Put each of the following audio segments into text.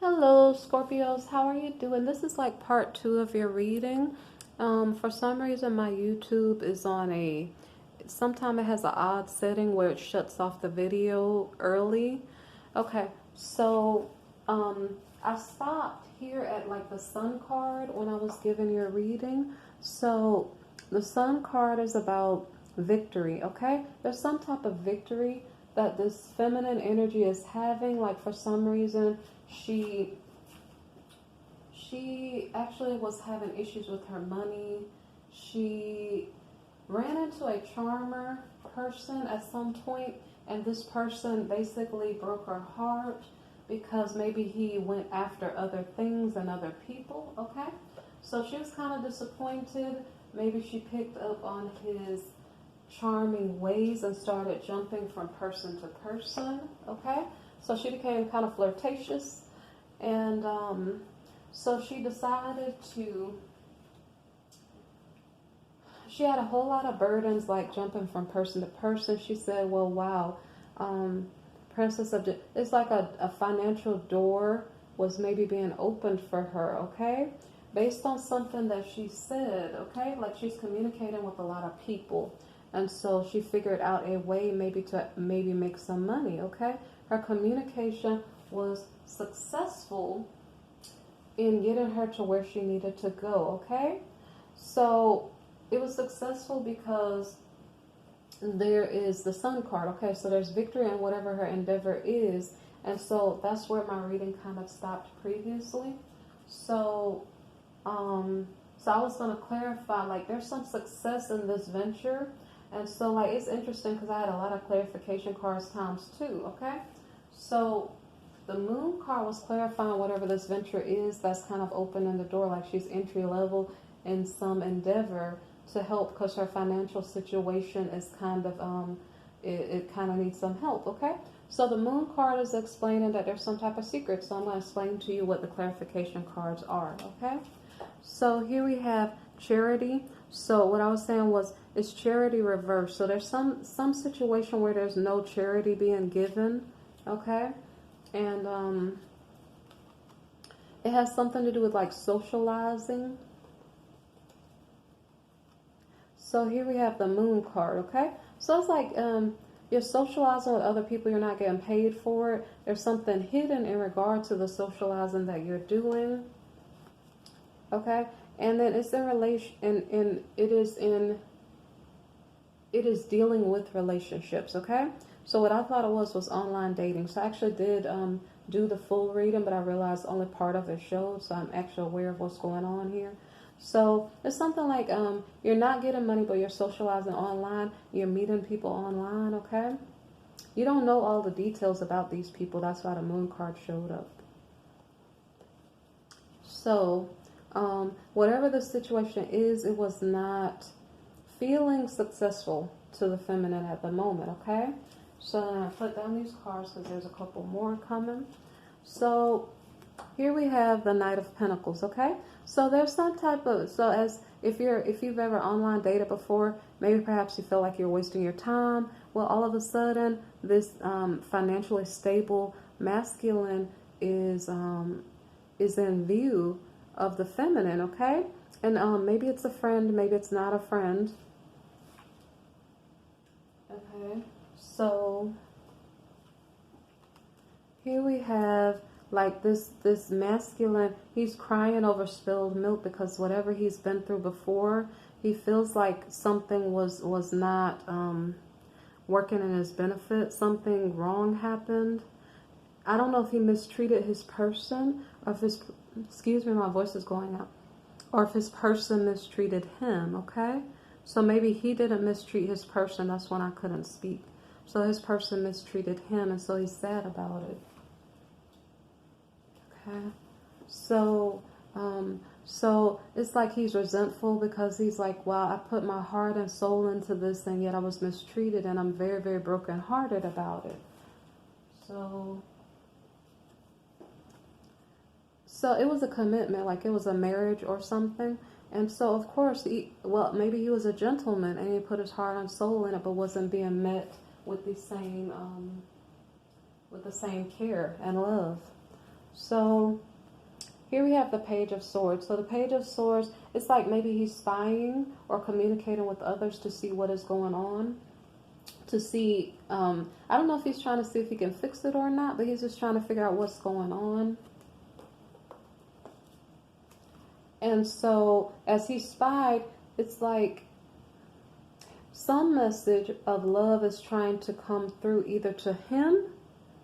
Hello, Scorpios. How are you doing? This is like part 2 of your reading. For some reason, my YouTube is on sometimes it has an odd setting where it shuts off the video early. Okay, so I stopped here at like the Sun card when I was giving your reading. So the Sun card is about victory, okay? There's some type of victory that this feminine energy is having. Like for some reason, she actually was having issues with her money. She ran into a charmer person at some point, and this person basically broke her heart because maybe he went after other things and other people, okay? So she was kind of disappointed. Maybe she picked up on his charming ways and started jumping from person to person, okay? So she became kind of flirtatious, and so she decided she had a whole lot of burdens, like jumping from person to person. She said, well, wow, Princess of, it's like a financial door was maybe being opened for her, okay? Based on something that she said, okay? Like she's communicating with a lot of people. And so she figured out a way to make some money, okay? Her communication was successful in getting her to where she needed to go, okay? So it was successful because there is the Sun card, okay? So there's victory in whatever her endeavor is. And so that's where my reading kind of stopped previously. So, so I was going to clarify, like there's some success in this venture. And so like it's interesting because I had a lot of clarification cards times 2, okay? So the Moon card was clarifying whatever this venture is that's kind of opening the door, like she's entry level in some endeavor to help because her financial situation is kind of, it kind of needs some help, okay? So the Moon card is explaining that there's some type of secret. So I'm going to explain to you what the clarification cards are, okay? So here we have charity. So what I was saying was it's charity reversed. So there's some situation where there's no charity being given, okay? And it has something to do with like socializing. So here we have the Moon card, okay? So it's like you're socializing with other people, you're not getting paid for it. There's something hidden in regard to the socializing that you're doing, okay? And then it's in relation, and it is dealing with relationships, okay? So what I thought it was online dating. So I actually did do the full reading, but I realized only part of it showed, so I'm actually aware of what's going on here. So it's something like you're not getting money, but you're socializing online. You're meeting people online, okay? You don't know all the details about these people. That's why the Moon card showed up. So whatever the situation is, it was not feeling successful to the feminine at the moment, okay? So I'm going to put down these cards because there's a couple more coming. So here we have the Knight of Pentacles, okay? So there's some type of, so as if you've ever online dated before, maybe perhaps you feel like you're wasting your time. Well, all of a sudden, this financially stable masculine is in view of the feminine, okay? And maybe it's a friend, maybe it's not a friend. Okay, so here we have like this masculine, he's crying over spilled milk because whatever he's been through before, he feels like something was not working in his benefit. Something wrong happened. I don't know if he mistreated his person or if his, excuse me, my voice is going out, or if his person mistreated him, okay? So maybe he didn't mistreat his person. That's when I couldn't speak. So his person mistreated him, and so he's sad about it. Okay, so so it's like he's resentful because he's like, wow, I put my heart and soul into this, and yet I was mistreated, and I'm very, very brokenhearted about it. So it was a commitment, like it was a marriage or something. And so of course, well, maybe he was a gentleman and he put his heart and soul in it, but wasn't being met with the same care and love. So here we have the Page of Swords. So the Page of Swords, it's like maybe he's spying or communicating with others to see what is going on. To see, I don't know if he's trying to see if he can fix it or not, but he's just trying to figure out what's going on. And so as he spied, it's like some message of love is trying to come through either to him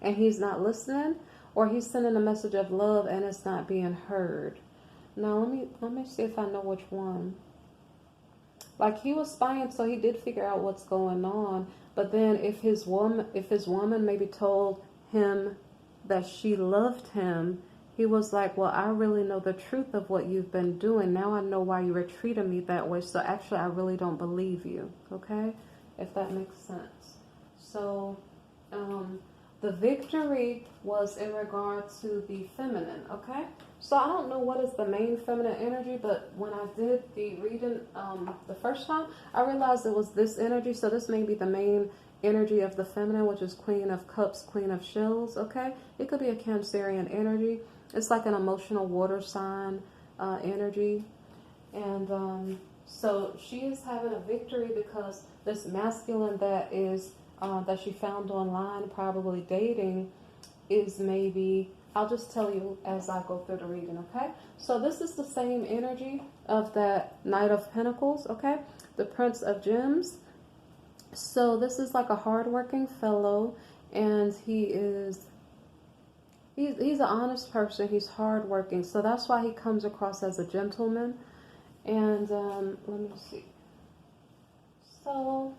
and he's not listening, or he's sending a message of love and it's not being heard. Now let me see if I know which one. Like he was spying, so he did figure out what's going on. But then if his woman maybe told him that she loved him, he was like, well, I really know the truth of what you've been doing. Now I know why you were treating me that way. So actually, I really don't believe you. Okay? If that makes sense. So, the victory was in regard to the feminine. Okay? So I don't know what is the main feminine energy, but when I did the reading the first time, I realized it was this energy. So this may be the main energy of the feminine, which is Queen of Cups, Queen of Shells. Okay? It could be a Cancerian energy. It's like an emotional water sign energy. And so she is having a victory because this masculine that is that she found online, probably dating, is maybe, I'll just tell you as I go through the reading, okay? So this is the same energy of that Knight of Pentacles, okay? The Prince of Gems. So this is like a hardworking fellow, and he's an honest person. He's hardworking, so that's why he comes across as a gentleman. And let me see. So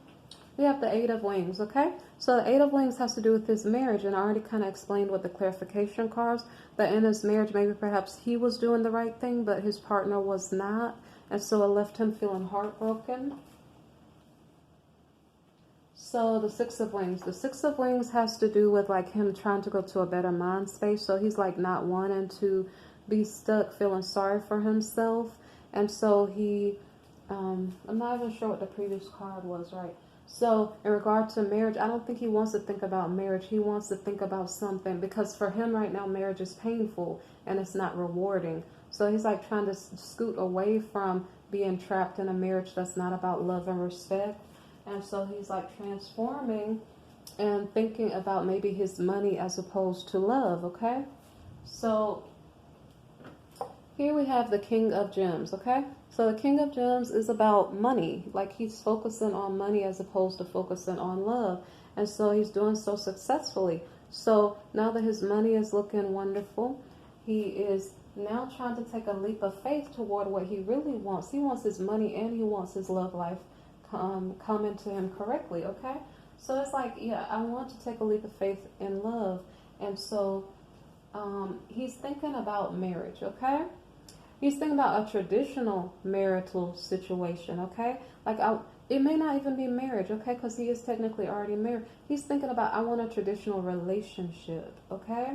we have the Eight of Wings, okay? So the Eight of Wings has to do with his marriage, and I already kind of explained with the clarification cards that in his marriage, maybe perhaps he was doing the right thing, but his partner was not, and so it left him feeling heartbroken. So the Six of Wings. The Six of Wings has to do with like him trying to go to a better mind space. So he's like not wanting to be stuck, feeling sorry for himself. And so he, I'm not even sure what the previous card was, right? So in regard to marriage, I don't think he wants to think about marriage. He wants to think about something, because for him right now, marriage is painful and it's not rewarding. So he's like trying to scoot away from being trapped in a marriage that's not about love and respect. And so he's like transforming and thinking about maybe his money as opposed to love, okay? So here we have the King of Gems, okay? So the King of Gems is about money. Like he's focusing on money as opposed to focusing on love. And so he's doing so successfully. So now that his money is looking wonderful, he is now trying to take a leap of faith toward what he really wants. He wants his money and he wants his love life coming to him correctly, okay? So it's like, yeah, I want to take a leap of faith in love. And so he's thinking about marriage, okay? He's thinking about a traditional marital situation, okay? Like, it may not even be marriage, okay? Because he is technically already married. He's thinking about, I want a traditional relationship, okay?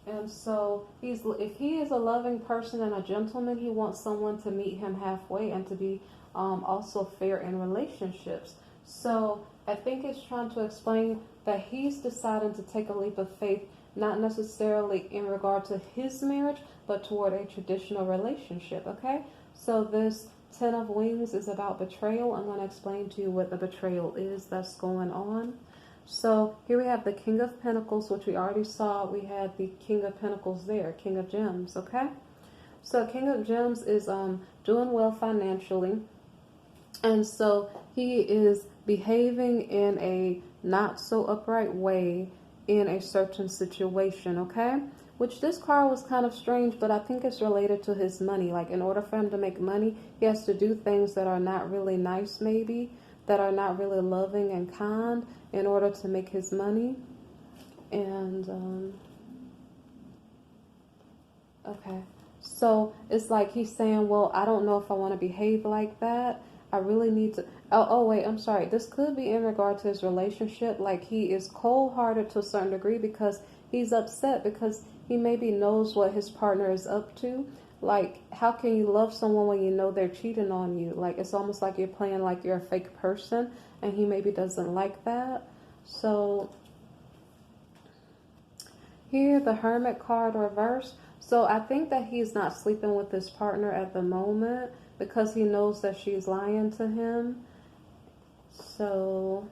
And so if he is a loving person and a gentleman, he wants someone to meet him halfway and to be also fair in relationships. So I think it's trying to explain that he's deciding to take a leap of faith, not necessarily in regard to his marriage, but toward a traditional relationship, okay? So this Ten of Wings is about betrayal. I'm going to explain to you what the betrayal is that's going on. So here we have the King of Pentacles, which we already saw. We had the King of Pentacles there, King of Gems, okay? So King of Gems is doing well financially. And so he is behaving in a not so upright way in a certain situation, okay? Which this card was kind of strange, but I think it's related to his money. Like in order for him to make money, he has to do things that are not really nice, maybe, that are not really loving and kind in order to make his money. And, okay. So it's like he's saying, well, I don't know if I want to behave like that. I really need to... Oh, wait, I'm sorry. This could be in regard to his relationship. Like he is cold-hearted to a certain degree because he's upset because he maybe knows what his partner is up to. Like, how can you love someone when you know they're cheating on you? Like, it's almost like you're playing like you're a fake person, and he maybe doesn't like that. So Here, the Hermit card reversed. So I think that he's not sleeping with his partner at the moment because he knows that she's lying to him. So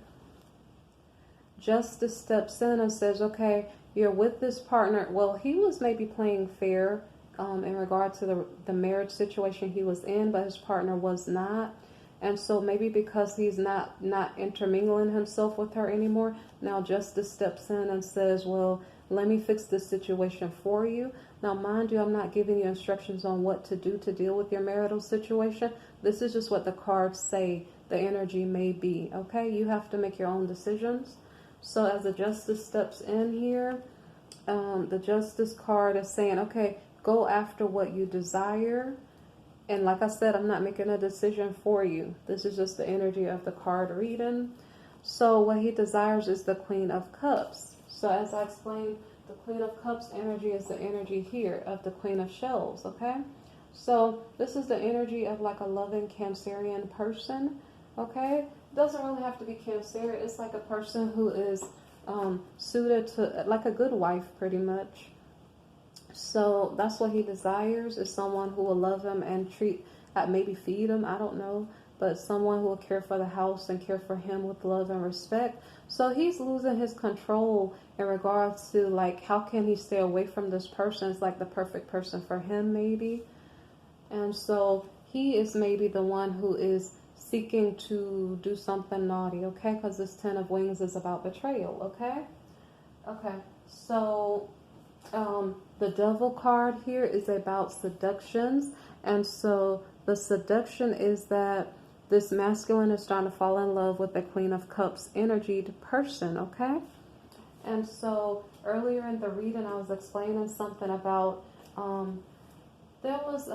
Justice steps in and says, okay, you're with this partner. Well, he was maybe playing fair in regard to the marriage situation he was in, but his partner was not. And so maybe because he's not intermingling himself with her anymore, now Justice steps in and says, well, let me fix this situation for you. Now, mind you, I'm not giving you instructions on what to do to deal with your marital situation. This is just what the cards say the energy may be, okay? You have to make your own decisions. So as the Justice steps in here, the Justice card is saying, okay, go after what you desire. And like I said, I'm not making a decision for you. This is just the energy of the card reading. So what he desires is the Queen of Cups. So as I explained, the Queen of Cups energy is the energy here of the Queen of Shells, okay? So this is the energy of like a loving Cancerian person, okay? It doesn't really have to be Cancerian. It's like a person who is suited to, like a good wife pretty much. So that's what he desires, is someone who will love him and maybe feed him, I don't know. But someone who will care for the house and care for him with love and respect. So he's losing his control in regards to like, how can he stay away from this person? It's like the perfect person for him maybe. And so he is maybe the one who is seeking to do something naughty, okay? Because this Ten of Wings is about betrayal, okay? Okay, so the Devil card here is about seductions. And so the seduction is that this masculine is trying to fall in love with the Queen of Cups energied person, okay? And so earlier in the reading, I was explaining something about, there was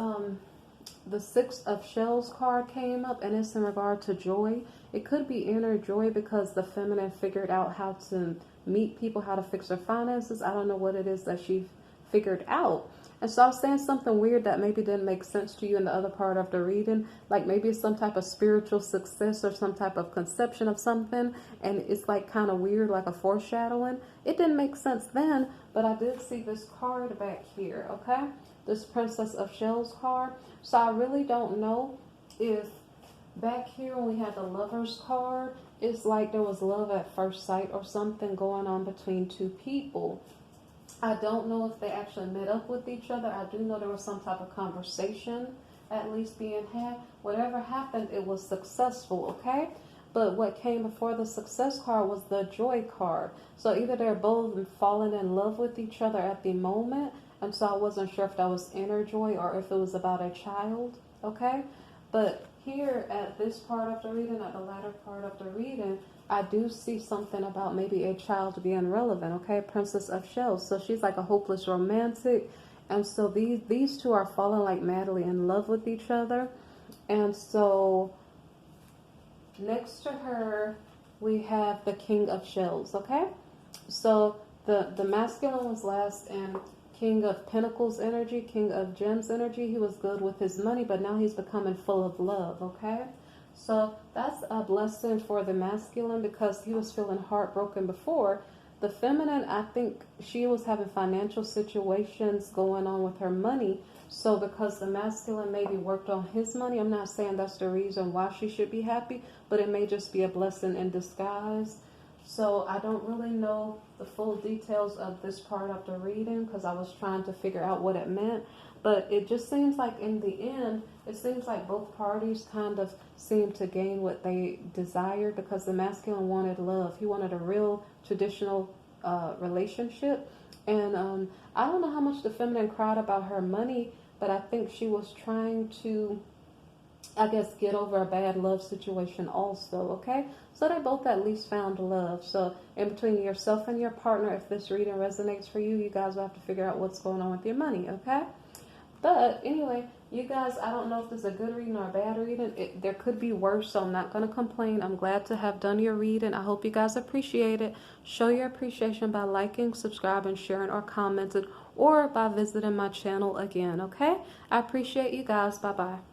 the Six of Shells card came up, and it's in regard to joy. It could be inner joy because the feminine figured out how to meet people, how to fix their finances. I don't know what it is that she figured out. And so I was saying something weird that maybe didn't make sense to you in the other part of the reading. Like maybe it's some type of spiritual success or some type of conception of something. And it's like kind of weird, like a foreshadowing. It didn't make sense then, but I did see this card back here, okay? This Princess of Shells card. So I really don't know if back here when we had the Lovers card, it's like there was love at first sight or something going on between two people. I don't know if they actually met up with each other. I do know there was some type of conversation at least being had. Whatever happened, it was successful, okay? But what came before the success card was the joy card. So either they're both falling in love with each other at the moment, and so I wasn't sure if that was inner joy or if it was about a child, okay? But here at this part of the reading, at the latter part of the reading, I do see something about maybe a child being relevant, okay? Princess of Shells. So she's like a hopeless romantic. And so these two are falling like madly in love with each other. And so next to her, we have the King of Shells, okay? So the masculine was last and King of Pentacles energy, King of Gems energy. He was good with his money, but now he's becoming full of love, okay? So that's a blessing for the masculine because he was feeling heartbroken before. The feminine, I think she was having financial situations going on with her money. So because the masculine maybe worked on his money, I'm not saying that's the reason why she should be happy, but it may just be a blessing in disguise. So I don't really know the full details of this part of the reading because I was trying to figure out what it meant. But it just seems like in the end, it seems like both parties kind of seem to gain what they desired because the masculine wanted love. He wanted a real traditional relationship. And I don't know how much the feminine cried about her money, but I think she was trying to, I guess, get over a bad love situation also, okay? So they both at least found love. So in between yourself and your partner, if this reading resonates for you, you guys will have to figure out what's going on with your money, okay? But anyway, you guys, I don't know if this is a good reading or a bad reading. There could be worse, so I'm not going to complain. I'm glad to have done your reading. I hope you guys appreciate it. Show your appreciation by liking, subscribing, sharing, or commenting, or by visiting my channel again, okay? I appreciate you guys. Bye-bye.